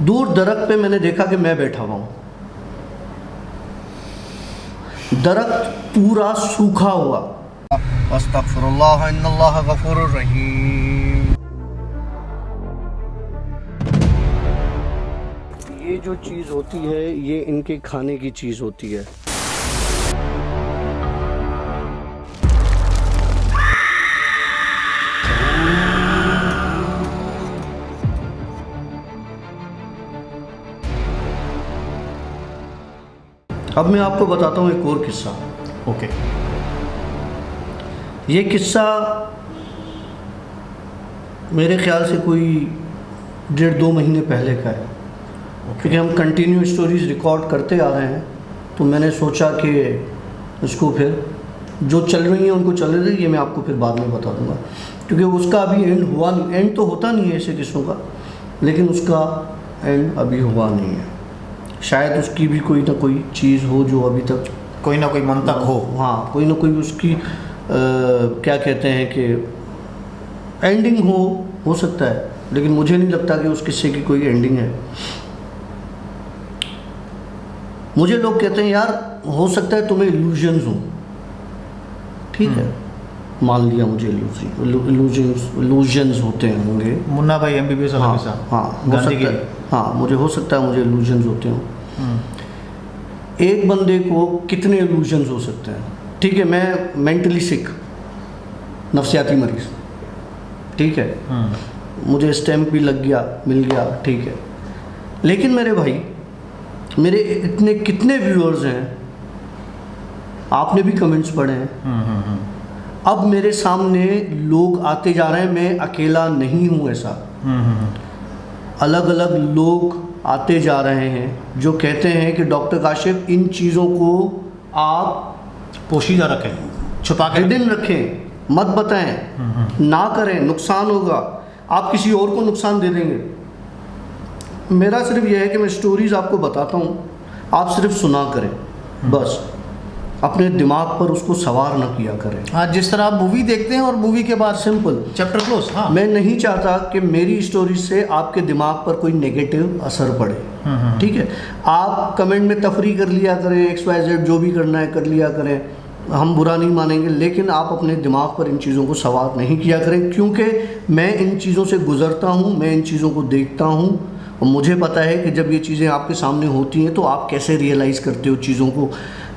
दूर दरख्त पे मैंने देखा कि मैं बैठा हुआ हूँ। दरख्त पूरा सूखा हुआ। अस्तगफिरुल्लाह इन्नल्लाह गफूरुर रहीम। ये जो चीज़ होती है ये इनके खाने की चीज़ होती है। अब मैं आपको बताता हूँ एक और किस्सा। ओके। ये किस्सा मेरे ख्याल से कोई 1.5-2 महीने पहले का है, क्योंकि हम कंटिन्यू स्टोरीज़ रिकॉर्ड करते आ रहे हैं। तो मैंने सोचा कि उसको फिर जो चल रही हैं उनको चल रही है, ये मैं आपको फिर बाद में बता दूंगा, क्योंकि उसका अभी एंड हुआ नहीं। एंड तो होता नहीं है ऐसे किस्सों का, लेकिन उसका एंड अभी हुआ नहीं है। शायद उसकी भी कोई ना कोई चीज़ हो जो अभी तक कोई ना कोई मंतक हो। हाँ, कोई ना कोई उसकी क्या कहते हैं कि एंडिंग हो सकता है, लेकिन मुझे नहीं लगता कि उस किस्से की कोई एंडिंग है। मुझे लोग कहते हैं यार हो सकता है तुम्हें इल्यूजन्स हो। ठीक है, मान लिया मुझे इल्यूजन्स होते होंगे। मुन्ना भाई MBBS वाला किस्सा। हाँ, हो सकता है। हाँ, मुझे हो सकता है मुझे इल्यूजन्स होते हों। एक बंदे को कितने इल्यूजन्स हो सकते हैं? ठीक है, मैं मेंटली सिक, नफ्सियाती मरीज, ठीक है, मुझे स्टैम्प भी लग गया, मिल गया, ठीक है। लेकिन मेरे भाई, मेरे इतने कितने व्यूअर्स हैं, आपने भी कमेंट्स पढ़े हैं। अब मेरे सामने लोग आते जा रहे हैं, मैं अकेला नहीं हूँ ऐसा। अलग अलग लोग आते जा रहे हैं जो कहते हैं कि डॉक्टर काशिफ इन चीज़ों को आप पोशीदा रखें, छुपा के हिडन रखें, मत बताएं, ना करें, नुकसान होगा, आप किसी और को नुकसान दे देंगे। मेरा सिर्फ यह है कि मैं स्टोरीज़ आपको बताता हूँ, आप सिर्फ सुना करें बस, अपने दिमाग पर उसको सवार न किया करें। हाँ, जिस तरह आप मूवी देखते हैं और मूवी के बाद सिंपल चैप्टर क्लोज। हाँ, मैं नहीं चाहता कि मेरी स्टोरी से आपके दिमाग पर कोई नेगेटिव असर पड़े। ठीक है, आप कमेंट में तफरी कर लिया करें, XYZ जो भी करना है कर लिया करें, हम बुरा नहीं मानेंगे, लेकिन आप अपने दिमाग पर इन चीज़ों को सवार नहीं किया करें, क्योंकि मैं इन चीज़ों से गुज़रता हूँ, मैं इन चीज़ों को देखता हूँ और मुझे पता है कि जब ये चीज़ें आपके सामने होती हैं तो आप कैसे रियलाइज़ करते हो चीज़ों को।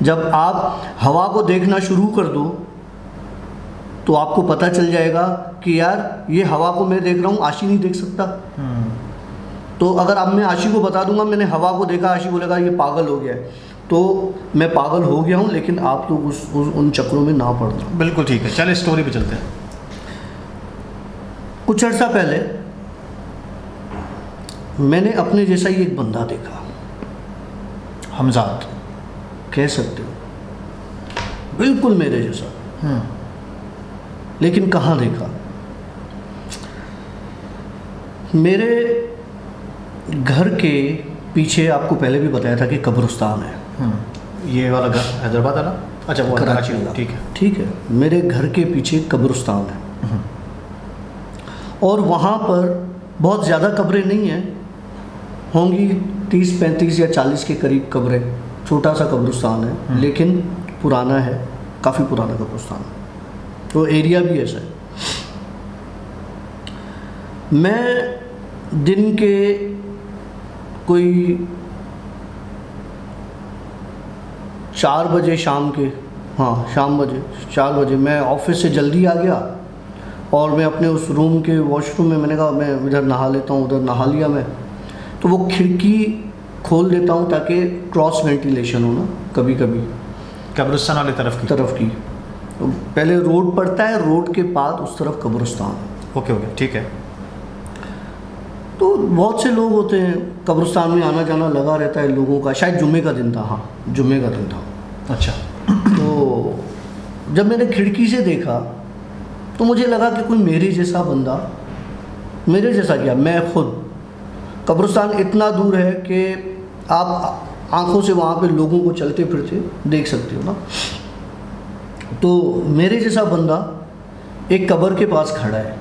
जब आप हवा को देखना शुरू कर दो तो आपको पता चल जाएगा कि यार ये हवा को मैं देख रहा हूँ, आशी नहीं देख सकता। तो अगर अब मैं आशी को बता दूंगा मैंने हवा को देखा, आशी बोलेगा ये पागल हो गया है, तो मैं पागल हो गया हूँ, लेकिन आप लोग उन चक्रों में ना पड़ना। बिल्कुल ठीक है, चलिए स्टोरी पे चलते हैं। कुछ अर्सा पहले मैंने अपने जैसा ही एक बंदा देखा, हमजाद कह सकते हो, बिल्कुल मेरे जैसा। लेकिन कहाँ देखा? मेरे घर के पीछे, आपको पहले भी बताया था कि कब्रिस्तान है। ये वाला घर हैदराबाद वाला? अच्छा, वो कराची वाला। वाला। ठीक है, ठीक है, मेरे घर के पीछे कब्रिस्तान है और वहाँ पर बहुत ज़्यादा कब्रें नहीं हैं, होंगी 30, 35 या 40 के करीब कब्रें। छोटा सा कब्रिस्तान है, लेकिन पुराना है, काफ़ी पुराना कब्रिस्तान है, तो एरिया भी ऐसा है। मैं दिन के कोई 4 बजे शाम के, हाँ शाम 4 बजे मैं ऑफिस से जल्दी आ गया और मैं अपने उस रूम के वॉशरूम में, मैंने कहा मैं इधर नहा लेता हूँ, उधर नहा लिया मैं। तो वो खिड़की खोल देता हूँ ताकि क्रॉस वेंटिलेशन हो ना, कभी कभी कब्रिस्तान वाली तरफ की। तो पहले रोड पड़ता है, रोड के बाद उस तरफ कब्रिस्तान है। ओके, ठीक है। तो बहुत से लोग होते हैं, कब्रिस्तान में आना जाना लगा रहता है लोगों का। शायद जुम्मे का दिन था, हाँ जुम्मे का दिन था। अच्छा। तो जब मैंने खिड़की से देखा तो मुझे लगा कि कोई मेरे जैसा बंदा, मेरे जैसा क्या, मैं खुद, कब्रिस्तान इतना दूर है कि आप आंखों से वहाँ पे लोगों को चलते फिरते देख सकते हो ना। तो मेरे जैसा बंदा एक कब्र के पास खड़ा है।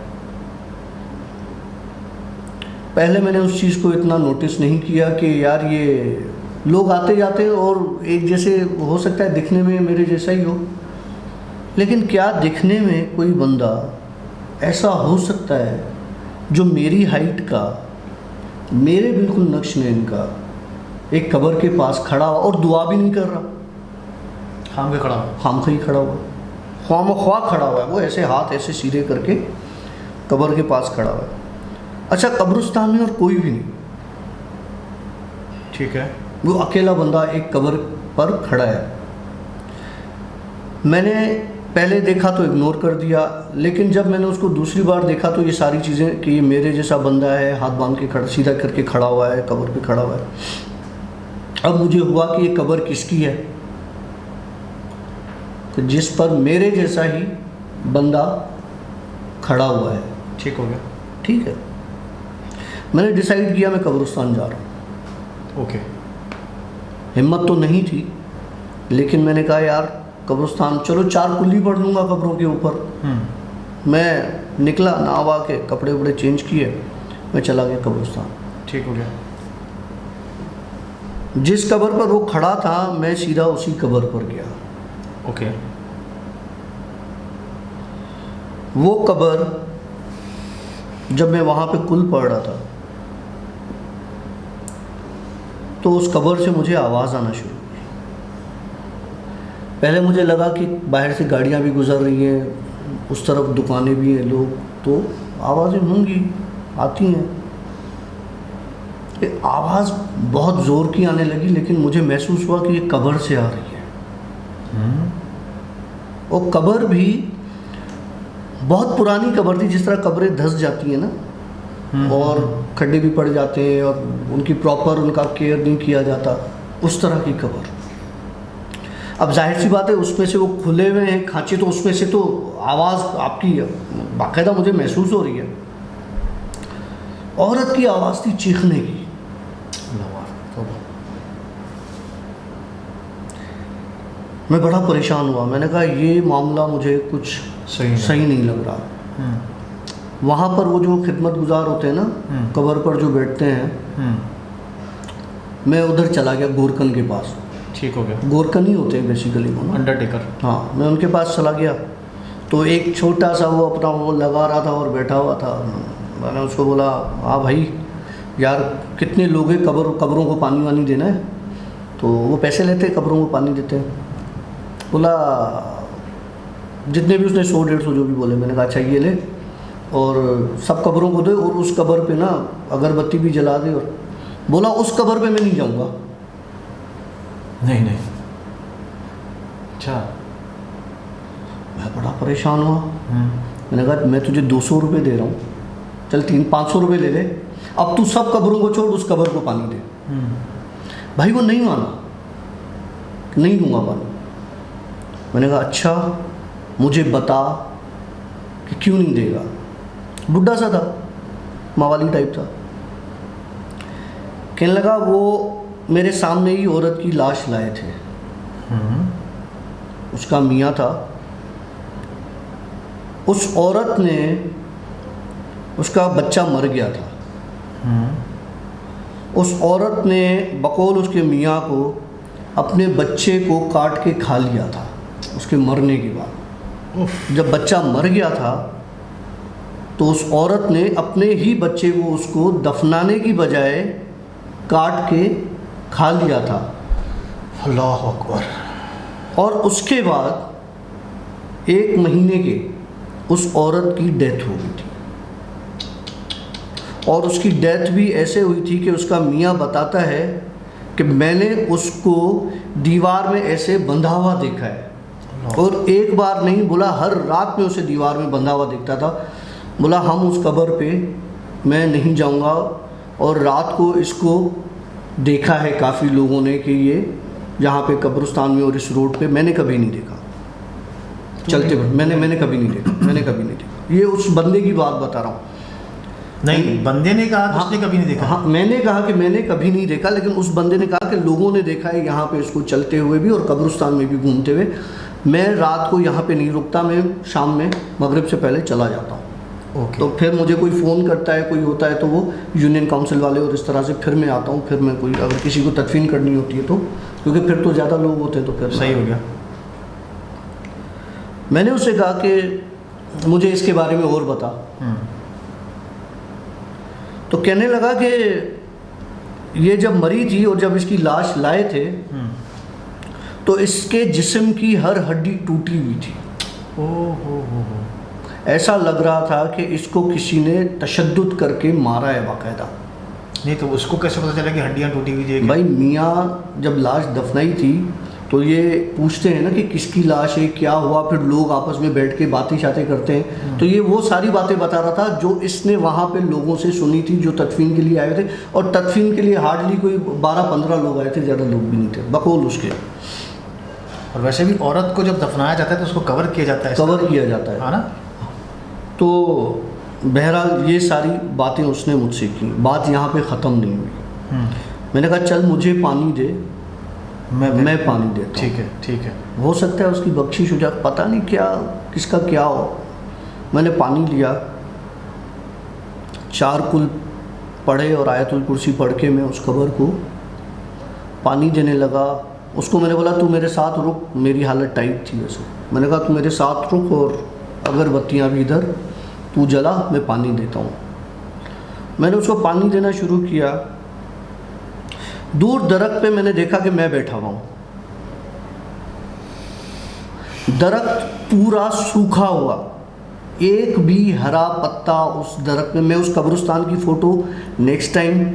पहले मैंने उस चीज़ को इतना नोटिस नहीं किया कि यार ये लोग आते जाते हैं और एक जैसे हो सकता है दिखने में मेरे जैसा ही हो, लेकिन क्या दिखने में कोई बंदा ऐसा हो सकता है जो मेरी हाइट का, मेरे बिल्कुल नक्श नैन का, एक कब्र के पास खड़ा हो और दुआ भी नहीं कर रहा, हम के खड़ा हम ही खड़ा हुआ, ख्वाह खड़ा हुआ है, वो ऐसे हाथ ऐसे सीधे करके कब्र के पास खड़ा हुआ है। अच्छा, कब्रिस्तान में और कोई भी नहीं, ठीक है, वो अकेला बंदा एक कब्र पर खड़ा है। मैंने पहले देखा तो इग्नोर कर दिया, लेकिन जब मैंने उसको दूसरी बार देखा तो ये सारी चीज़ें कि ये मेरे जैसा बंदा है, हाथ बांध के खड़ा, सीधा करके खड़ा हुआ है, कब्र पे खड़ा हुआ है। अब मुझे हुआ कि ये कब्र किसकी है, तो जिस पर मेरे जैसा ही बंदा खड़ा हुआ है। ठीक हो गया, ठीक है, मैंने डिसाइड किया मैं कब्रिस्तान जा रहा हूँ। ओके, हिम्मत तो नहीं थी, लेकिन मैंने कहा यार कब्रिस्तान चलो, 4 कुल्ली पढ़ लूँगा कब्रों के ऊपर। मैं निकला, नहा के कपड़े वपड़े चेंज किए, मैं चला गया कब्रिस्तान। ठीक हो गया। जिस कब्र पर वो खड़ा था मैं सीधा उसी कब्र पर गया। ओके, वो कब्र जब मैं वहाँ पे कुल पढ़ रहा था तो उस कब्र से मुझे आवाज़ आना शुरू हुई। पहले मुझे लगा कि बाहर से गाड़ियाँ भी गुजर रही हैं, उस तरफ दुकानें भी हैं, लोग, तो आवाज़ें होंगी, आती हैं। ये आवाज़ बहुत ज़ोर की आने लगी, लेकिन मुझे महसूस हुआ कि ये कब्र से आ रही है। और कब्र भी बहुत पुरानी कब्र थी, जिस तरह कब्रें धंस जाती हैं ना, और खड्डे भी पड़ जाते हैं और उनकी प्रॉपर उनका केयर नहीं किया जाता, उस तरह की कब्र। अब जाहिर सी बात है उसमें से वो खुले हुए हैं खांचे, तो उसमें से तो आवाज़ आपकी बाकायदा मुझे महसूस हो रही है। औरत की आवाज़ थी चीखने की। मैं बड़ा परेशान हुआ, मैंने कहा ये मामला मुझे कुछ सही नहीं लग रहा। वहाँ पर वो जो खिदमत गुजार होते हैं ना, कब्र पर जो बैठते हैं, मैं उधर चला गया गोरकन के पास। ठीक हो गया, गोरकन ही होते हैं बेसिकली वो ना, अंडरटेकर। हाँ, मैं उनके पास चला गया तो एक छोटा सा वो अपना वो लगा रहा था और बैठा हुआ था। मैंने उसको बोला, हाँ भाई यार कितने लोग हैं, कब्रों को पानी वानी देना है? तो वो पैसे लेते हैं, कब्रों को पानी देते हैं। बोला जितने भी, उसने 100-150 जो भी बोले। मैंने कहा अच्छा ये ले और सब कब्रों को दे, और उस कब्र पे ना अगरबत्ती भी जला दे। और बोला उस कब्र पे मैं नहीं जाऊँगा। नहीं, अच्छा। मैं बड़ा परेशान हुआ। मैंने कहा मैं तुझे 200 रुपये दे रहा हूँ, चल 300-500 रुपये ले ले, अब तू सब कब्रों को छोड़, उस कब्र को पानी दे। भाई वो नहीं माना, नहीं दूंगा पानी। मैंने कहा अच्छा मुझे बता कि क्यों नहीं देगा। बुढ़ा सा था, मवाली टाइप था। कहने लगा वो मेरे सामने ही औरत की लाश लाए थे, उसका मियाँ था। उस औरत ने, उसका बच्चा मर गया था। उस औरत ने बकौल उसके मियाँ को अपने बच्चे को काट के खा लिया था उसके मरने के बाद। जब बच्चा मर गया था तो उस औरत ने अपने ही बच्चे को उसको दफनाने की बजाय काट के खा लिया था। अल्लाह अकबर। और उसके बाद 1 महीने के उस औरत की डेथ हो गई थी। और उसकी डेथ भी ऐसे हुई थी कि उसका मियाँ बताता है कि मैंने उसको दीवार में ऐसे बंधा हुआ देखा है। और एक बार नहीं, बोला हर रात में उसे दीवार में बंधा हुआ दिखता था। बोला हम उस कब्र पे मैं नहीं जाऊंगा, और रात को इसको देखा है काफ़ी लोगों ने कि ये यहाँ पे कब्रिस्तान में और इस रोड पे मैंने कभी नहीं देखा चलते हुए। मैंने कभी नहीं देखा। ये उस बंदे की बात बता रहा हूँ। नहीं, बंदे ने कहा कि उसने कभी नहीं देखा। हाँ, मैंने कहा कि मैंने कभी नहीं देखा, लेकिन उस बंदे ने कहा कि लोगों ने देखा है यहाँ पे इसको चलते हुए भी और कब्रिस्तान में भी घूमते हुए। मैं रात को यहाँ पे नहीं रुकता, मैं शाम में मगरिब से पहले चला जाता हूँ। ओके। तो फिर मुझे कोई फ़ोन करता है, कोई होता है, तो वो यूनियन काउंसिल वाले, और इस तरह से फिर मैं आता हूँ। फिर मैं कोई अगर किसी को तदफीन करनी होती है तो, क्योंकि फिर तो ज़्यादा लोग होते हैं तो फिर सही हो गया। मैंने उससे कहा कि मुझे इसके बारे में और बता। तो कहने लगा कि ये जब मरी थी और जब इसकी लाश लाए थे तो इसके जिस्म की हर हड्डी टूटी हुई थी। हो। ऐसा लग रहा था कि इसको किसी ने तशद्दुद करके मारा है बाकायदा। नहीं तो उसको कैसे पता चला कि हड्डियाँ टूटी हुई थी? भाई मियाँ जब लाश दफनाई थी तो ये पूछते हैं ना कि किसकी लाश है, क्या हुआ, फिर लोग आपस में बैठ के बातें शातें करते हैं। तो ये वो सारी बातें बता रहा था जो इसने वहाँ पे लोगों से सुनी थी जो तदफीन के लिए आए थे। और तदफीन के लिए हार्डली कोई 12-15 लोग आए थे, ज़्यादा लोग भी नहीं थे बकौल उसके। और वैसे भी औरत को जब दफनाया जाता है तो उसको कवर किया जाता है, कवर किया जाता है, हाँ ना। तो बहरहाल ये सारी बातें उसने मुझसे की। बात यहाँ पे ख़त्म नहीं हुई। मैंने कहा चल मुझे पानी दे, मैं पानी देता हूँ। ठीक है, ठीक है। हो सकता है उसकी बख्शिश हो जाए, पता नहीं क्या किसका क्या हो। मैंने पानी लिया, 4 कुल पढ़े और आयतुल कुर्सी पढ़ के मैं उस कबर को पानी देने लगा। उसको मैंने बोला तू मेरे साथ रुक, मेरी हालत टाइट थी वैसे। मैंने कहा तू मेरे साथ रुक और अगरबत्तियाँ भी इधर तू जला, मैं पानी देता हूँ। मैंने उसको पानी देना शुरू किया। दूर दरख्त पे मैंने देखा कि मैं बैठा हुआ हूँ। दरख्त पूरा सूखा हुआ, एक भी हरा पत्ता उस दरख्त में। मैं उस कब्रिस्तान की फ़ोटो नेक्स्ट टाइम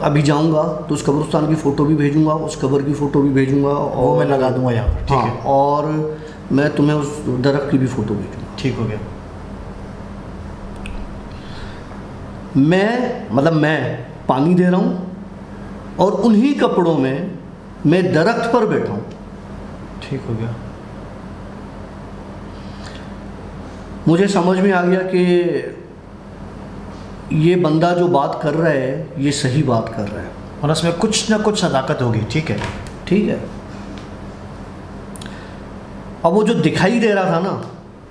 अभी जाऊंगा तो उस कब्रिस्तान की फ़ोटो भी भेजूंगा, उस कब्र की फ़ोटो भी भेजूंगा, वो मैं लगा दूंगा यहाँ पर, ठीक हाँ, है। और मैं तुम्हें उस दरख्त की भी फ़ोटो भेजूंगा। ठीक हो गया। मैं पानी दे रहा हूँ और उन्हीं कपड़ों में मैं दरख्त पर बैठा हूँ। ठीक हो गया। मुझे समझ में आ गया कि ये बंदा जो बात कर रहा है ये सही बात कर रहा है और उसमें कुछ ना कुछ सदाकत होगी, ठीक है। ठीक है। अब वो जो दिखाई दे रहा था ना,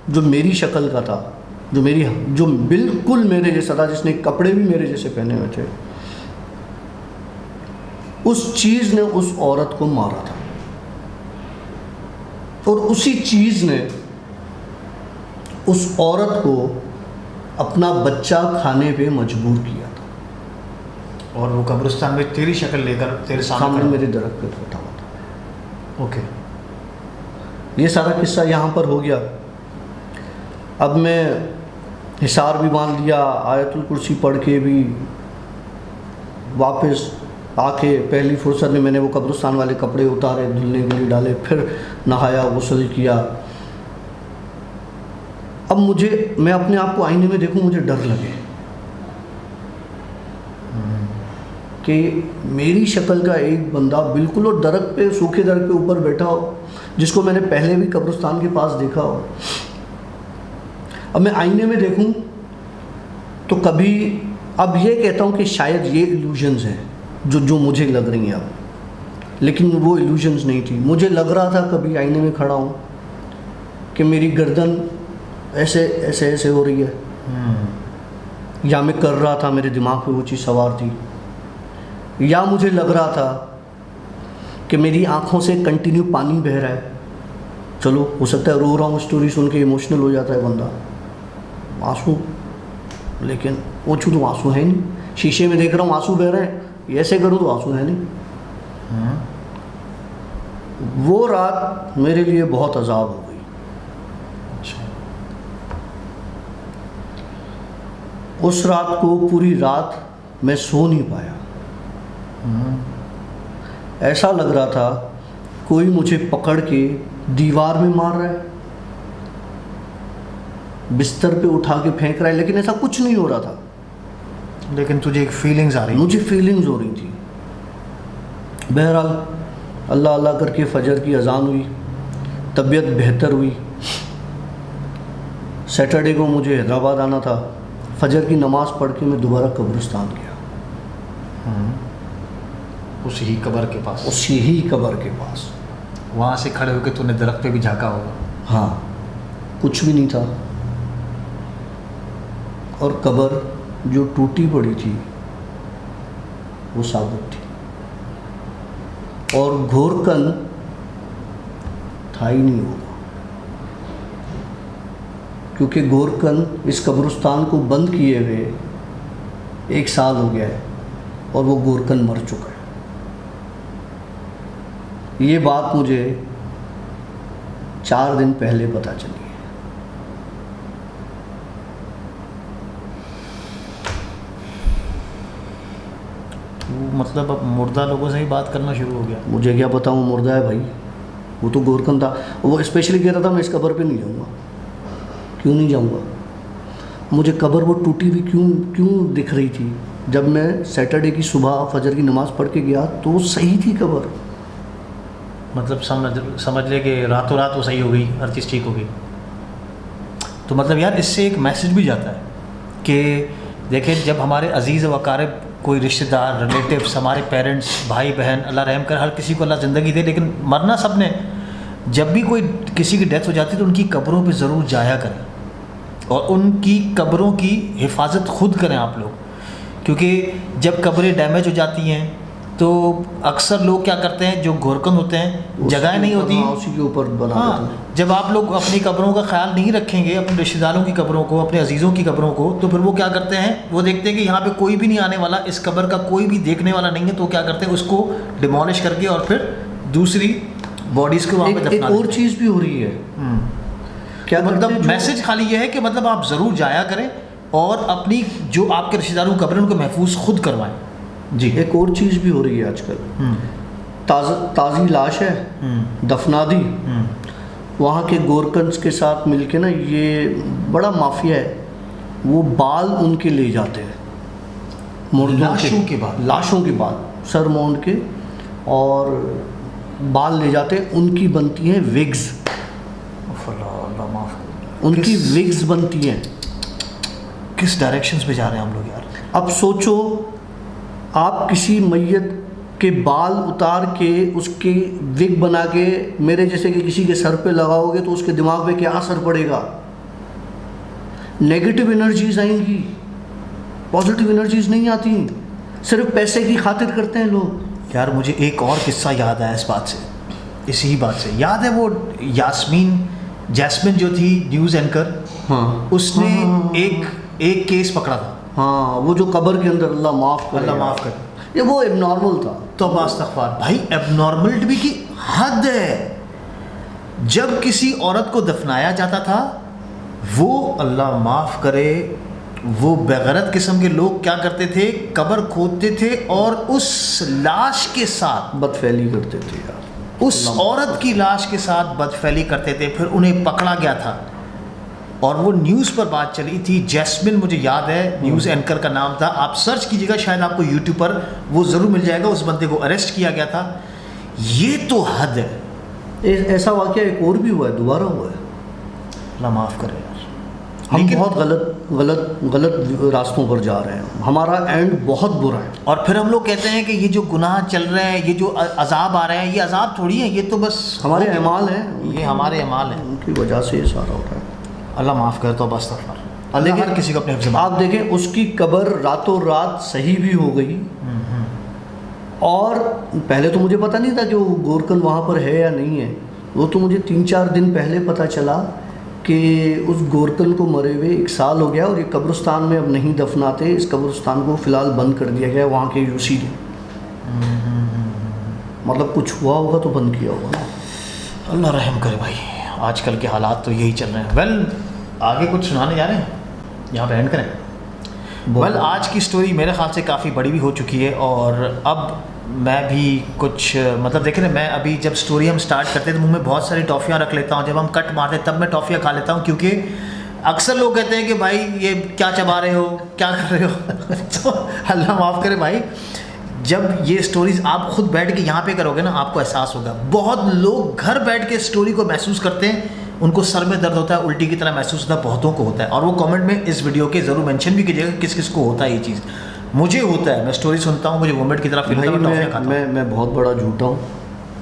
जो मेरी शक्ल का था, जो बिल्कुल मेरे जैसा था, जिसने कपड़े भी मेरे जैसे पहने हुए थे, उस चीज़ ने उस औरत को मारा था और उसी चीज़ ने उस औरत को अपना बच्चा खाने पे मजबूर किया था। और वो कब्रिस्तान में तेरी शक्ल लेकर तेरे सामने मेरे दरख्त पे बैठा हुआ था। ओके। ये सारा किस्सा यहाँ पर हो गया। अब मैं हिसार भी बांध लिया, आयतुल कुर्सी पढ़ के भी वापस आके पहली फुर्सत में मैंने वो कब्रिस्तान वाले कपड़े उतारे, धुलने के लिए डाले, फिर नहाया, गुस्ल किया। अब मैं अपने आप को आईने में देखूं, मुझे डर लगे कि मेरी शक्ल का एक बंदा बिल्कुल और दरख्त पे, सूखे दरख्त पे ऊपर बैठा हो, जिसको मैंने पहले भी कब्रिस्तान के पास देखा हो। अब मैं आईने में देखूं तो कभी, अब ये कहता हूं कि शायद ये इल्यूजन्स हैं जो मुझे लग रही हैं अब, लेकिन वो इल्यूजन्स नहीं थी। मुझे लग रहा था कभी आईने में खड़ा हूं कि मेरी गर्दन ऐसे ऐसे ऐसे हो रही है, या मैं कर रहा था, मेरे दिमाग पे वो चीज़ सवार थी, या मुझे लग रहा था कि मेरी आंखों से कंटिन्यू पानी बह रहा है। चलो हो सकता है रो रहा हूँ, स्टोरी सुन के इमोशनल हो जाता है बंदा, आंसू, लेकिन वो छू तो आंसू है नहीं। शीशे में देख रहा हूँ आंसू बह रहे हैं, ऐसे करूँ तो आंसू है नहीं। वो रात मेरे लिए बहुत अजाब हो गई। अच्छा। उस रात को पूरी रात मैं सो नहीं पाया। ऐसा लग रहा था कोई मुझे पकड़ के दीवार में मार रहा है, बिस्तर पे उठा के फेंक रहा है, लेकिन ऐसा कुछ नहीं हो रहा था। लेकिन तुझे एक फीलिंग्स आ रही, मुझे फीलिंग्स हो रही थी। बहरहाल अल्लाह अल्लाह करके फजर की अजान हुई, तबीयत बेहतर हुई। सैटरडे को मुझे हैदराबाद आना था। फजर की नमाज़ पढ़ के मैं दोबारा कब्रिस्तान गया, उसी ही कब्र के पास। उसी ही कब्र के पास। वहाँ से खड़े होकर तूने दरख्त पे भी झांका होगा। हाँ, कुछ भी नहीं था। और कब्र जो टूटी पड़ी थी वो साबित थी, और घोरकन था ही नहीं होगा, क्योंकि घोरकन इस कब्रिस्तान को बंद किए हुए 1 साल हो गया है और वो घोरकन मर चुका है। ये बात मुझे 4 दिन पहले पता चली है। तो मतलब अब मुर्दा लोगों से ही बात करना शुरू हो गया। मुझे क्या पता वो मुर्दा है भाई, वो तो गोरकन था। वो स्पेशली कह रहा था मैं इस कब्र पे नहीं जाऊँगा। क्यों नहीं जाऊँगा? मुझे कब्र वो टूटी हुई क्यों दिख रही थी? जब मैं सैटरडे की सुबह फजर की नमाज़ पढ़ के गया तो सही थी कब्र। मतलब समझ ले कि रातों रात वो सही हो गई, हर चीज़ ठीक हो गई। तो मतलब यार इससे एक मैसेज भी जाता है कि देखें, जब हमारे अजीज़ व अकारिब, कोई रिश्तेदार, रिलेटिव्स, हमारे पेरेंट्स, भाई बहन, अल्लाह रहम कर, हर किसी को अल्लाह ज़िंदगी दे, लेकिन मरना सब ने। जब भी कोई किसी की डेथ हो जाती है तो उनकी कब्रों पे ज़रूर जाया करें और उनकी कब्रों की हिफाजत खुद करें आप लोग, क्योंकि जब कब्रें डैमेज हो जाती हैं तो अक्सर लोग क्या करते हैं, जो घोरकन होते हैं, जगह नहीं होती, उसी के ऊपर बना देते हैं। जब आप लोग अपनी कब्रों का ख्याल नहीं रखेंगे, अपने रिश्तेदारों की कब्रों को, अपने अजीज़ों की कब्रों को, तो फिर वो क्या करते हैं, वो देखते हैं कि यहाँ पे कोई भी नहीं आने वाला, इस कब्र का कोई भी देखने वाला नहीं है, तो क्या करते हैं, उसको डिमोलिश करके और फिर दूसरी बॉडीज़ को वहाँ पे दफना एक और चीज़ भी हो रही है। क्या मतलब मैसेज खाली ये है कि मतलब आप ज़रूर जाया करें और अपनी जो आपके रिश्तेदारों की कब्र उनको महफूज खुद करवाएं। जी, एक और चीज़ भी हो रही है आजकल। ताज़ी लाश है, दफना दी, वहाँ के गोरकन्स के साथ मिलके ना, ये बड़ा माफिया है, वो बाल उनके ले जाते हैं, लाशों के बाल सर मोंड के, और बाल ले जाते हैं, उनकी बनती हैं विग्स, उनकी विग्स बनती हैं। किस डायरेक्शंस पे जा रहे हैं हम लोग यार? अब सोचो, आप किसी मैयत के बाल उतार के उसकी विग बना के मेरे जैसे कि किसी के सर पे लगाओगे तो उसके दिमाग पे क्या असर पड़ेगा? नेगेटिव एनर्जीज आएंगी, पॉजिटिव एनर्जीज नहीं आती। सिर्फ पैसे की खातिर करते हैं लोग। यार मुझे एक और किस्सा याद आया इस बात से, इसी बात से याद है, वो जैस्मिन जो थी न्यूज़ एंकर, हाँ, उसने हाँ, एक केस पकड़ा था। हाँ, वो जो कब्र के अंदर, अल्लाह माफ़ कर, ये वो एबनॉर्मल था। तो अस्तग़फ़ार भाई, एबनॉर्मलिटी की हद है। जब किसी औरत को दफनाया जाता था, वो अल्लाह माफ़ करे, वो बेगैरत किस्म के लोग क्या करते थे, कब्र खोदते थे और उस लाश के साथ बदफैली करते थे यार, उस औरत की लाश के साथ बदफैली करते थे। फिर उन्हें पकड़ा गया था और वो न्यूज़ पर बात चली थी। जैस्मिन, मुझे याद है न्यूज़ एंकर का नाम था, आप सर्च कीजिएगा, शायद आपको यूट्यूब पर वो ज़रूर मिल जाएगा। उस बंदे को अरेस्ट किया गया था। ये तो हद है। ऐसा वाक़या एक और भी हुआ है, दोबारा हुआ है। अल्लाह माफ़ करे यार, हम बहुत गलत रास्तों पर जा रहे हैं, हमारा एंड बहुत बुरा है। और फिर हम लोग कहते हैं कि ये जो गुनाह चल रहे हैं, ये जो अजाब आ रहे हैं, ये अजाब थोड़ी है, ये तो बस हमारे अमाल हैं, ये हमारे अमाल हैं, उनकी वजह से ये सारा हो रहा है। अल्लाह माफ़ करे। तो बस अल्लाह हर किसी को अपने हिफ्ज़ में। आप देखें, उसकी कब्र रातों रात सही भी हो गई, और पहले तो मुझे पता नहीं था कि वो गोरकन वहाँ पर है या नहीं है। वो तो मुझे 3-4 दिन पहले पता चला कि उस गोरकन को मरे हुए 1 साल हो गया और ये कब्रिस्तान में अब नहीं दफनाते। इस कब्रिस्तान को फ़िलहाल बंद कर दिया गया वहाँ के यूसी ने। मतलब कुछ हुआ होगा तो बंद किया होगा ना। अल्लाह रहम करे भाई, आजकल के हालात तो यही चल रहे हैं। वेल, आगे कुछ सुनाने जा रहे हैं, यहाँ पे एंड करें। वेल, आज की स्टोरी मेरे ख्याल से काफ़ी बड़ी भी हो चुकी है और अब मैं भी कुछ मतलब देखें ना, मैं अभी जब स्टोरी हम स्टार्ट करते हैं तो मुंह में बहुत सारी टॉफ़ियाँ रख लेता हूँ। जब हम कट मारते तब मैं टॉफ़ियाँ खा लेता हूँ, क्योंकि अक्सर लोग कहते हैं कि भाई ये क्या चबा रहे हो, क्या कर रहे हो। तो अल्लाह माफ़ करे भाई, जब ये स्टोरीज़ आप खुद बैठ के यहाँ पे करोगे ना, आपको एहसास होगा। बहुत लोग घर बैठ के स्टोरी को महसूस करते हैं, उनको सर में दर्द होता है, उल्टी की तरह महसूस होता है, बहुतों को होता है। और वो कमेंट में इस वीडियो के ज़रूर मेंशन भी कीजिएगा किस किस को होता है ये चीज़। मुझे होता है, मैं स्टोरी सुनता हूँ, मुझे वोमिट की तरह फील होता है। मैं बहुत बड़ा झूठा हूँ,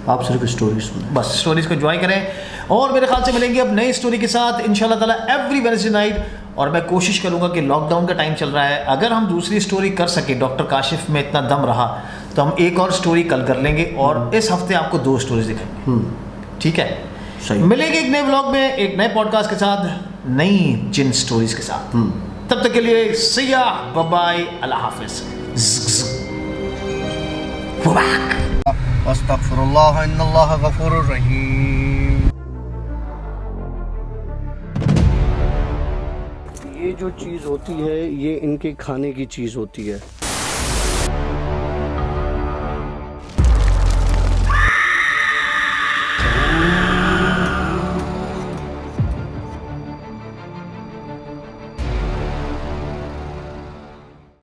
आप सिर्फ स्टोरी सुनें, बस स्टोरीज़ को एंजॉय करें। और मेरे ख्याल से मिलेंगे अब नई स्टोरी के साथ इंशाल्लाह ताला एवरी वेडनेसडे नाइट। और मैं कोशिश करूँगा कि लॉकडाउन का टाइम चल रहा है, अगर हम दूसरी स्टोरी कर सके, डॉक्टर काशिफ में इतना दम रहा तो हम एक और स्टोरी कल कर लेंगे और इस हफ्ते आपको 2 स्टोरीज दिखाएंगे। ठीक है, सही। मिलेंगे एक नए व्लॉग में, एक नए पॉडकास्ट के साथ, नई जिन स्टोरीज के साथ। तब तक के लिए सी या, बाय बाय, अल्लाह हाफिज। अस्तगफिरुल्लाह इन्नल्लाह गफूरुर रहीम। ये जो चीज़ होती है ये इनके खाने की चीज़ होती है।